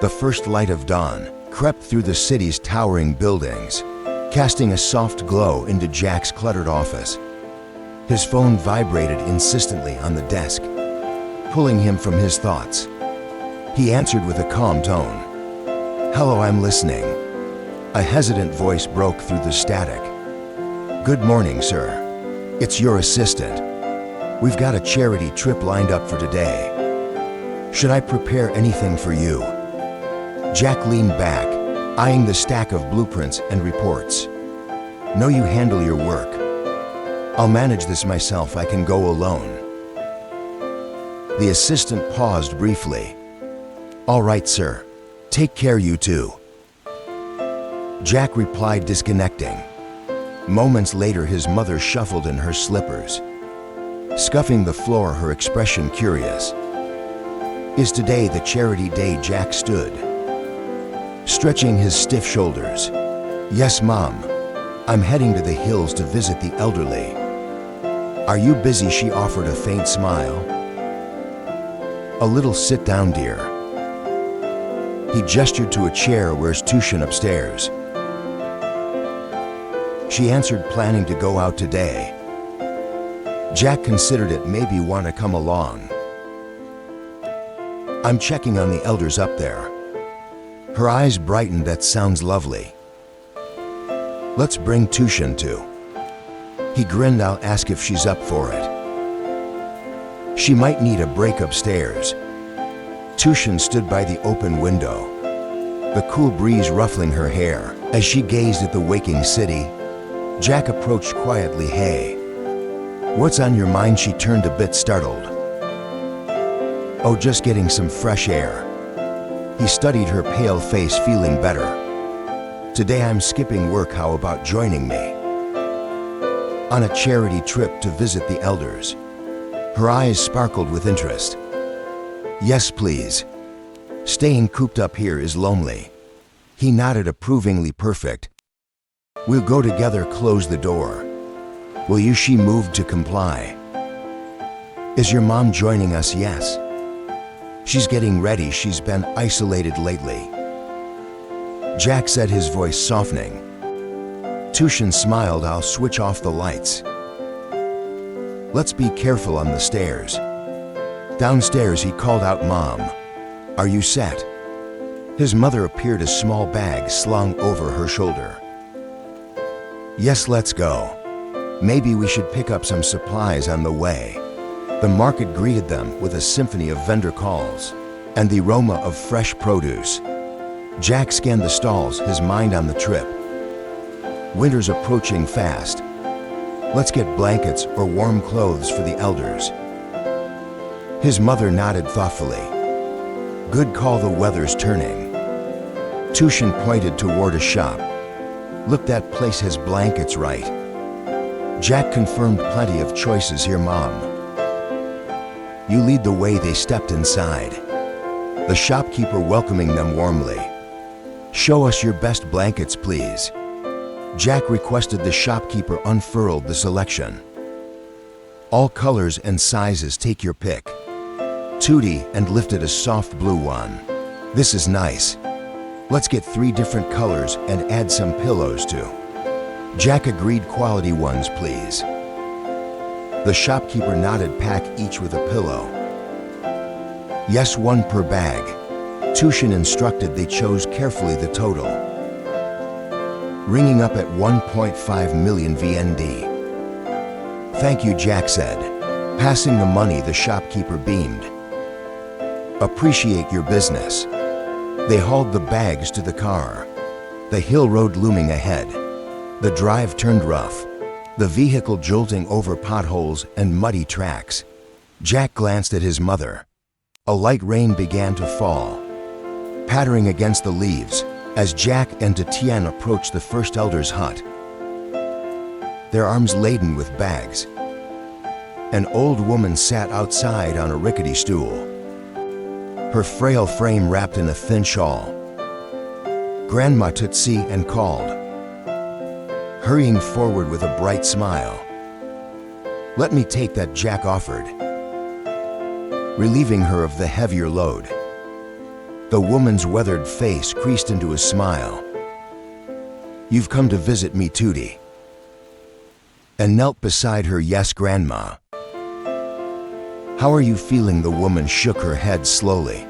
The first light of dawn crept through the city's towering buildings, casting a soft glow into Jack's cluttered office. His phone vibrated insistently on the desk, pulling him from his thoughts. He answered with a calm tone. "Hello, I'm listening." A hesitant voice broke through the static. "Good morning, sir. It's your assistant. We've got a charity trip lined up for today. Should I prepare anything for you?" Jack leaned back, eyeing the stack of blueprints and reports. "No, you handle your work. I'll manage this myself. I can go alone." The assistant paused briefly. "All right, sir. Take care, you too." Jack replied, disconnecting. Moments later, his mother shuffled in her slippers, scuffing the floor, her expression curious. "Is today the charity day?" Jack stood, stretching his stiff shoulders. "Yes, Mom. I'm heading to the hills to visit the elderly." "Are you busy?" She offered a faint smile. "A little. Sit down, dear." He gestured to a chair. "Where's Tu Tien?" "Upstairs." She answered, "Planning to go out today?" Jack considered it. "Maybe want to come along?" "I'm checking on the elders up there." Her eyes brightened. "That sounds lovely. Let's bring Tu Tien too." He grinned. "I'll ask if she's up for it. She might need a break upstairs." Tu Tien stood by the open window, the cool breeze ruffling her hair. As she gazed at the waking city, Jack approached quietly. "Hey, what's on your mind?" She turned a bit startled. "Oh, just getting some fresh air." He studied her pale face, feeling better. "Today I'm skipping work. How about joining me on a charity trip to visit the elders?" Her eyes sparkled with interest. "Yes, please. Staying cooped up here is lonely." He nodded approvingly. "Perfect. We'll go together." Close the door. "Will you?" She moved to comply. "Is your mom joining us?" "Yes. She's getting ready. She's been isolated lately." Jack said, his voice softening. Tu Tien smiled. "I'll switch off the lights. Let's be careful on the stairs." Downstairs, he called out, "Mom, are you set?" His mother appeared, a small bag slung over her shoulder. "Yes, let's go. Maybe we should pick up some supplies on the way." The market greeted them with a symphony of vendor calls and the aroma of fresh produce. Jack scanned the stalls, his mind on the trip. Winter's approaching fast. Let's get blankets or warm clothes for the elders. His mother nodded thoughtfully. "Good call. The weather's turning." Tu Tien pointed toward a shop. "Look, that place has blankets, right?" Jack confirmed, "Plenty of choices here, Mom." "You lead the way." They stepped inside, the shopkeeper welcoming them warmly. "Show us your best blankets, please." Jack requested. The shopkeeper unfurled the selection. "All colors and sizes. Take your pick." Tu Tien and lifted a soft blue one. "This is nice. Let's get 3 different colors and add some pillows too." Jack agreed. "Quality ones, please." The shopkeeper nodded. "Pack each with a pillow." "Yes, 1 per bag." Tu Tien instructed. They chose carefully. The total ringing up at 1.5 million VND. "Thank you," Jack said. Passing the money, the shopkeeper beamed. "Appreciate your business." They hauled the bags to the car, the hill road looming ahead. The drive turned rough, the vehicle jolting over potholes and muddy tracks. Jack glanced at his mother. A light rain began to fall, pattering against the leaves as Jack and Tu Tien approached the first elder's hut, their arms laden with bags. An old woman sat outside on a rickety stool, her frail frame wrapped in a thin shawl. Grandma Tu Tien called, hurrying forward with a bright smile. "Let me take that," Jack offered, relieving her of the heavier load. The woman's weathered face creased into a smile. "You've come to visit me, Tootie," and knelt beside her. "Yes, Grandma." "How are you feeling?" The woman shook her head slowly.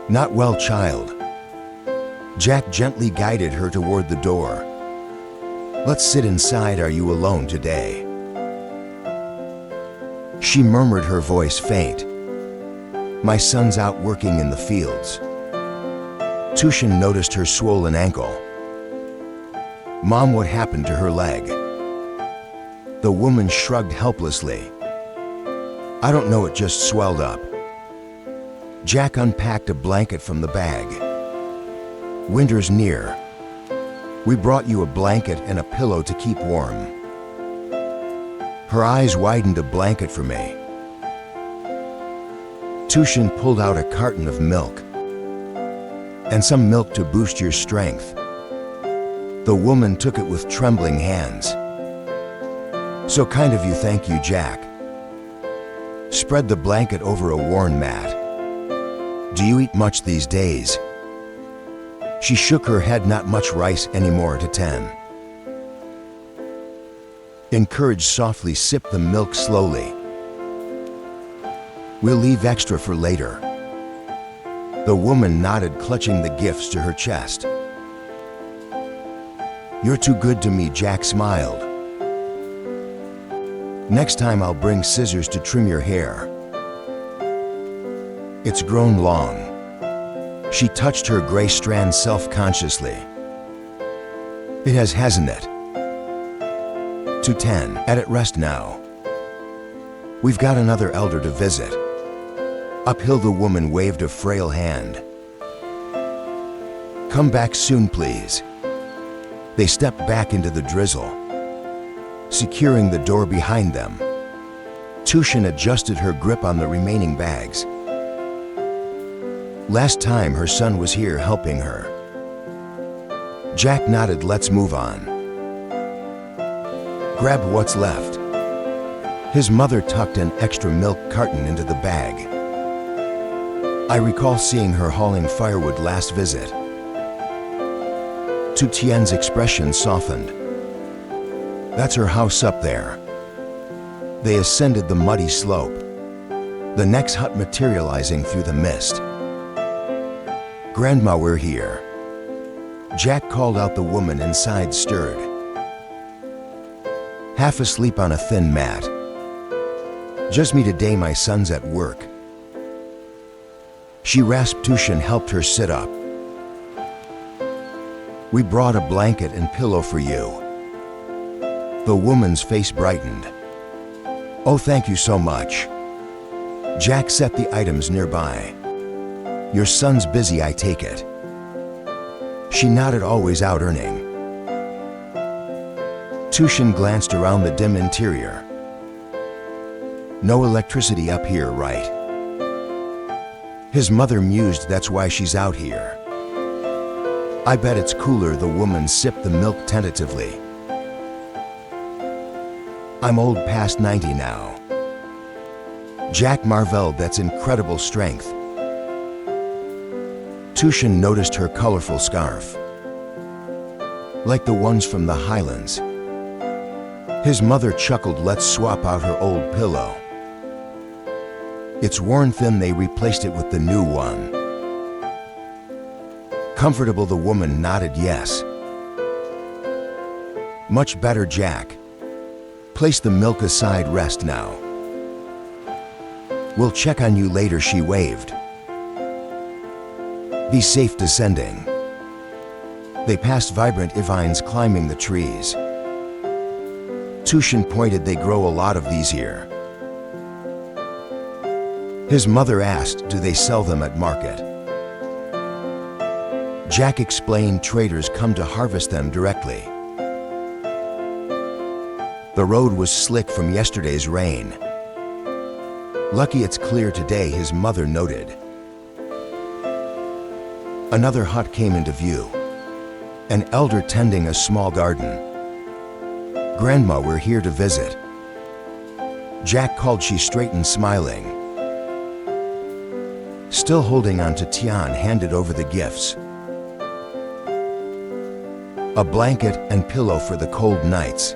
"Not well, child." Jack gently guided her toward the door. "Let's sit inside. Are you alone today?" She murmured, her voice faint. "My son's out working in the fields." Tu Tien noticed her swollen ankle. "Mom, what happened to her leg?" The woman shrugged helplessly. "I don't know, it just swelled up." Jack unpacked a blanket from the bag. "Winter's near. We brought you a blanket and a pillow to keep warm." Her eyes widened. "A blanket for me?" Tu Tien pulled out a carton of milk. "And some milk to boost your strength." The woman took it with trembling hands. "So kind of you." "Thank you, Jack." Spread the blanket over a worn mat. "Do you eat much these days?" She shook her head. "Not much rice anymore." To Tien. Encouraged softly, "Sip the milk slowly. We'll leave extra for later." The woman nodded, clutching the gifts to her chest. "You're too good to me." Jack smiled. "Next time I'll bring scissors to trim your hair. It's grown long." She touched her gray strand self-consciously. "It has, hasn't it?" Tu Tien, at rest now. "We've got another elder to visit." Uphill, the woman waved a frail hand. "Come back soon, please." They stepped back into the drizzle, securing the door behind them. Tu Tien adjusted her grip on the remaining bags. Last time her son was here helping her. Jack nodded. "Let's move on." "Grab what's left." His mother tucked an extra milk carton into the bag. "I recall seeing her hauling firewood last visit." Tu Tien's expression softened. "That's her house up there." They ascended the muddy slope, the next hut materializing through the mist. "Grandma, we're here." Jack called out. The woman inside stirred, half asleep on a thin mat. "Just me today, my son's at work." She rasped. Tu Tien helped her sit up. "We brought a blanket and pillow for you." The woman's face brightened. "Oh, thank you so much." Jack set the items nearby. "Your son's busy, I take it." She nodded. "Always out earning." Tu Tien glanced around the dim interior. "No electricity up here, right?" His mother mused. "That's why she's out here." "I bet it's cooler." The woman sipped the milk tentatively. "I'm old, past 90 now." Jack marveled. "That's incredible strength." Tu Tien noticed her colorful scarf, like the ones from the Highlands. His mother chuckled. "Let's swap out her old pillow. It's worn thin." They replaced it with the new one. "Comfortable?" The woman nodded. "Yes." "Much better, Jack. Place the milk aside. Rest now. We'll check on you later." She waved. "Be safe descending." They passed vibrant vines climbing the trees. Tu Tien pointed. "They grow a lot of these here." His mother asked, "Do they sell them at market?" Jack explained, "Traders come to harvest them directly." The road was slick from yesterday's rain. "Lucky it's clear today," his mother noted. Another hut came into view, an elder tending a small garden. "Grandma, we're here to visit." Jack called. She straightened, smiling. Still holding on to Tien handed over the gifts. A blanket and pillow for the cold nights.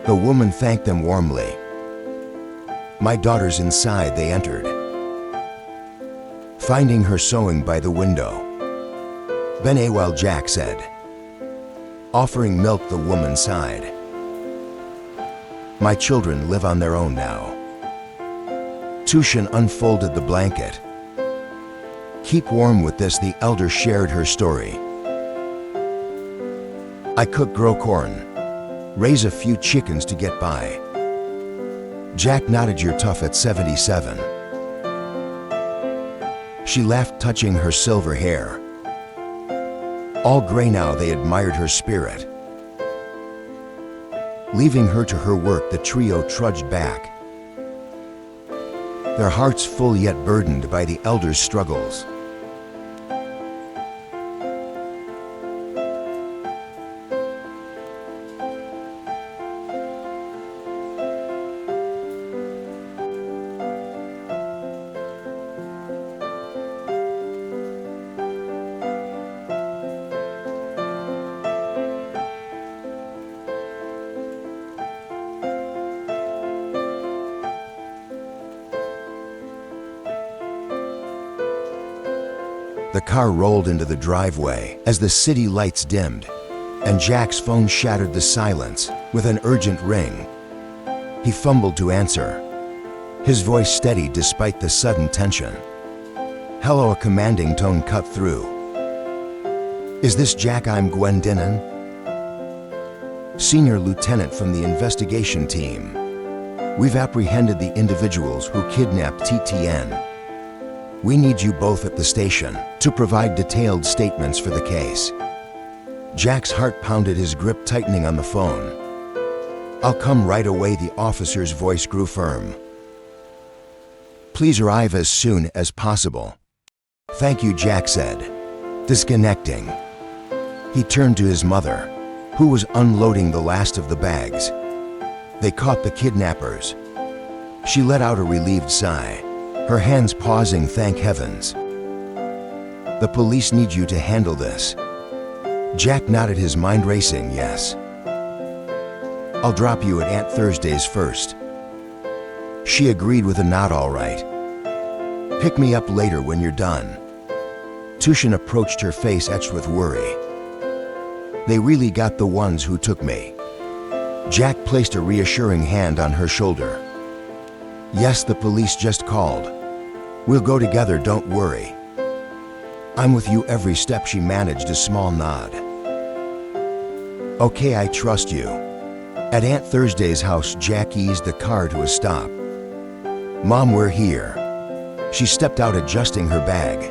The woman thanked them warmly. My daughter's inside, they entered. Finding her sewing by the window. "Bene well," Jack said. Offering milk, the woman sighed. "My children live on their own now." Tu Tien unfolded the blanket. "Keep warm with this," the elder shared her story. "I cook, grow corn, raise a few chickens to get by." Jack nodded. "You're tough at 77. She laughed, touching her silver hair. All gray now, they admired her spirit. Leaving her to her work, the trio trudged back, their hearts full yet burdened by the elder's struggles. The car rolled into the driveway as the city lights dimmed, and Jack's phone shattered the silence with an urgent ring. He fumbled to answer, his voice steady despite the sudden tension. "Hello," a commanding tone cut through. "Is this Jack? I'm Glendinnon, senior lieutenant from the investigation team. We've apprehended the individuals who kidnapped Tu Tien. We need you both at the station to provide detailed statements for the case." Jack's heart pounded, his grip tightening on the phone. "I'll come right away," the officer's voice grew firm. "Please arrive as soon as possible." "Thank you," Jack said, disconnecting. He turned to his mother, who was unloading the last of the bags. They caught the kidnappers. She let out a relieved sigh, her hands pausing. "Thank heavens. The police need you to handle this." Jack nodded, his mind racing. "Yes. I'll drop you at Aunt Thursday's first." She agreed with a nod. "All right. Pick me up later when you're done." Tu Tien approached, her face etched with worry. "They really got the ones who took me." Jack placed a reassuring hand on her shoulder. "Yes, the police just called. We'll go together, don't worry. I'm with you every step." She managed a small nod. "Okay, I trust you." At Aunt Thursday's house, Jack eased the car to a stop. "Mom, we're here." She stepped out, adjusting her bag.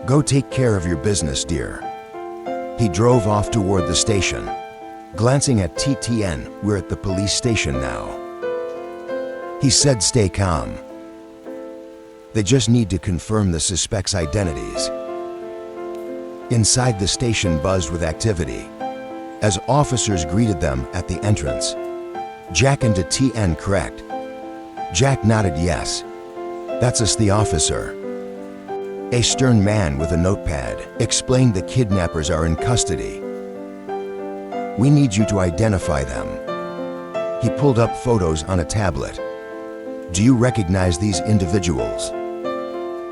"Go take care of your business, dear." He drove off toward the station. Glancing at Tu Tien, "We're at the police station now." He said, "Stay calm. They just need to confirm the suspects' identities." Inside, the station buzzed with activity as officers greeted them at the entrance. "Jack and Tu Tien, correct?" Jack nodded. "Yes. That's us," the officer, a stern man with a notepad, explained. "The kidnappers are in custody. We need you to identify them." He pulled up photos on a tablet. "Do you recognize these individuals?"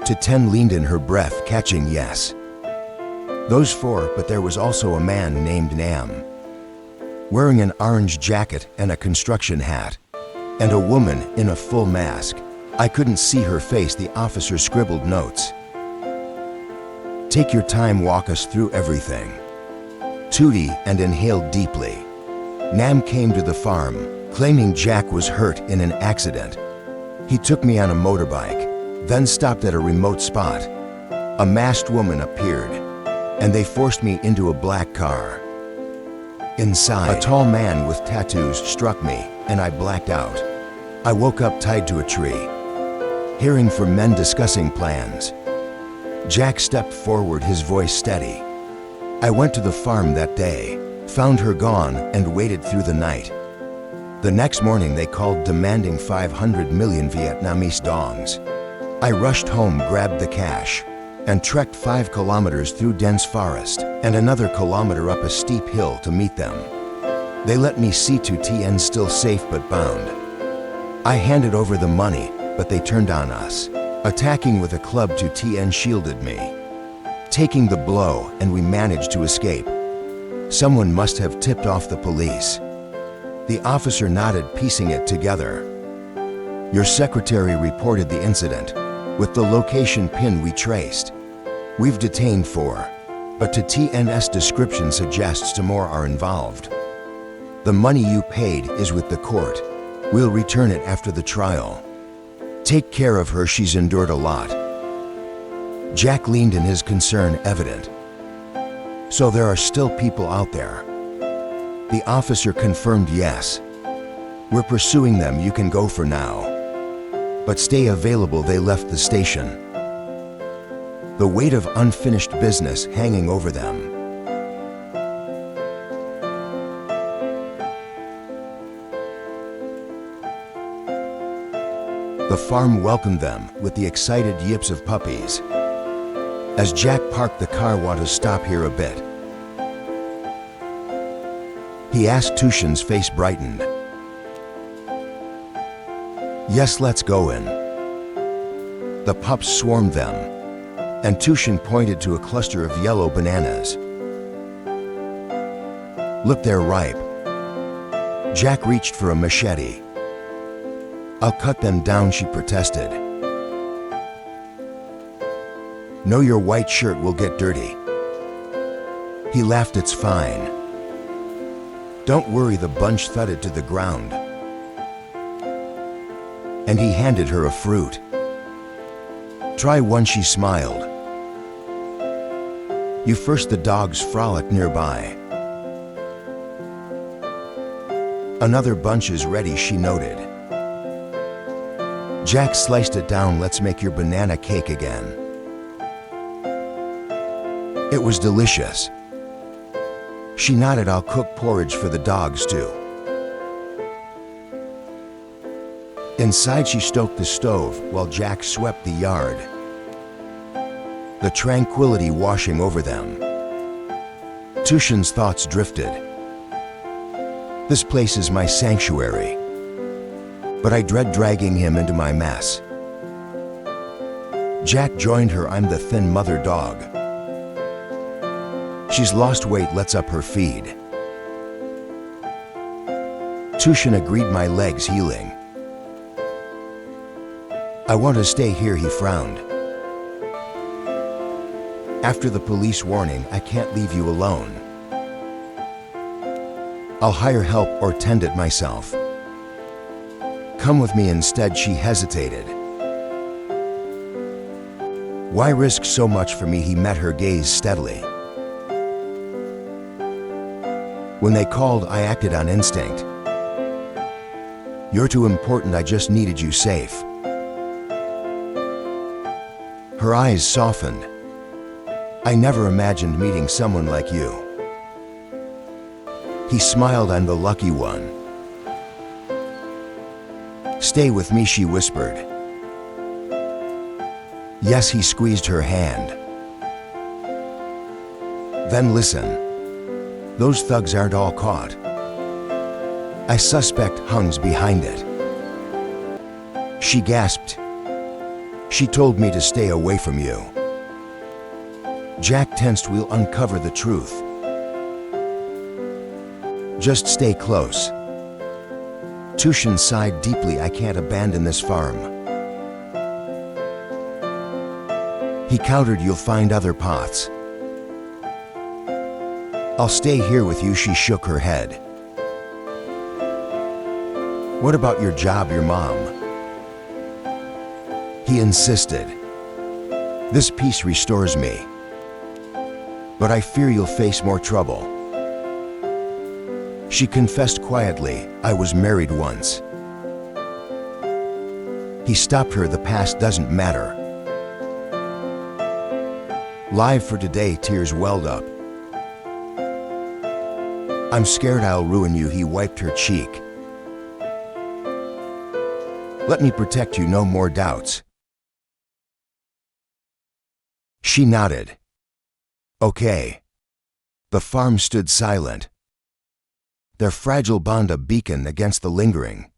Tu Tien leaned in, her breath catching. "Yes. Those four, but there was also a man named Nam, wearing an orange jacket and a construction hat, and a woman in a full mask. I couldn't see her face," the officer scribbled notes. "Take your time, walk us through everything." Tootie and inhaled deeply. "Nam came to the farm, claiming Jack was hurt in an accident. He took me on a motorbike, then stopped at a remote spot. A masked woman appeared, and they forced me into a black car. Inside, a tall man with tattoos struck me, and I blacked out. I woke up tied to a tree, hearing from men discussing plans." Jack stepped forward, his voice steady. "I went to the farm that day, found her gone, and waited through the night. The next morning they called demanding 500 million Vietnamese dongs. I rushed home, grabbed the cash, and trekked 5 kilometers through dense forest and another kilometer up a steep hill to meet them. They let me see Tu Tien still safe but bound. I handed over the money, but they turned on us. Attacking with a club, Tu Tien shielded me, taking the blow, and we managed to escape. Someone must have tipped off the police. The officer nodded, piecing it together. Your secretary reported the incident. With the location pin we traced. We've detained 4, but Tu Tien's description suggests more are involved. The money you paid is with the court. We'll return it after the trial. Take care of her, she's endured a lot. Jack leaned in, his concern evident. So there are still people out there? The officer confirmed yes. We're pursuing them, you can go for now. But stay available. They left the station, the weight of unfinished business hanging over them. The farm welcomed them with the excited yips of puppies. As Jack parked the car, "Want to stop here a bit?" he asked. Tu Tien's face brightened. "Yes, let's go in." The pups swarmed them, and Tu Tien pointed to a cluster of yellow bananas. "Look, they're ripe." Jack reached for a machete. "I'll cut them down," she protested. "No, your white shirt will get dirty." He laughed. "It's fine. Don't worry." The bunch thudded to the ground, and he handed her a fruit. "Try one," she smiled. "You first." The dogs frolicked nearby. "Another bunch is ready," she noted. Jack sliced it down. "Let's make your banana cake again." It was delicious. She nodded. "I'll cook porridge for the dogs too." Inside, she stoked the stove while Jack swept the yard, the tranquility washing over them. Tu Tien's thoughts drifted. This place is my sanctuary, but I dread dragging him into my mess. Jack joined her. "I'm the thin mother dog. She's lost weight. Let's up her feed." Tu Tien agreed. "My leg's healing. I want to stay here," he frowned. "After the police warning, I can't leave you alone. I'll hire help or tend it myself." "Come with me instead." She hesitated. "Why risk so much for me?" He met her gaze steadily. "When they called, I acted on instinct. You're too important. I just needed you safe." Her eyes softened. "I never imagined meeting someone like you." He smiled. "I'm the lucky one." "Stay with me," she whispered. "Yes." He squeezed her hand. "Then listen. Those thugs aren't all caught. I suspect Hung's behind it." She gasped. "She told me to stay away from you." Jack tensed. "We'll uncover the truth. Just stay close." Tu Tien sighed deeply. "I can't abandon this farm." He countered. "You'll find other paths." "I'll stay here with you." She shook her head. "What about your job, your mom?" He insisted. "This peace restores me, but I fear you'll face more trouble." She confessed quietly, "I was married once." He stopped her. "The past doesn't matter." Live for today, tears welled up. "I'm scared I'll ruin you." He wiped her cheek. "Let me protect you, no more doubts." She nodded. Okay. The farm stood silent, their fragile bond a beacon against the lingering,